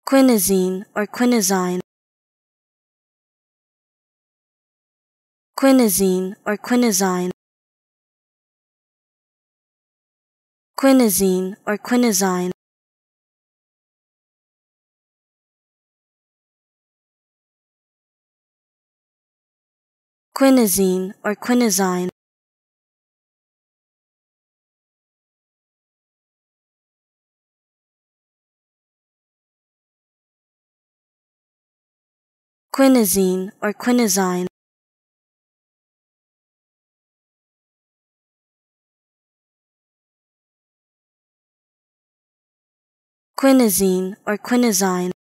Quinizine or quinizine. Quinizine or quinizine. Quinizine or quinizine. Quinizine or quinizine. Quinizine or quinizine. Quinizine or quinizine.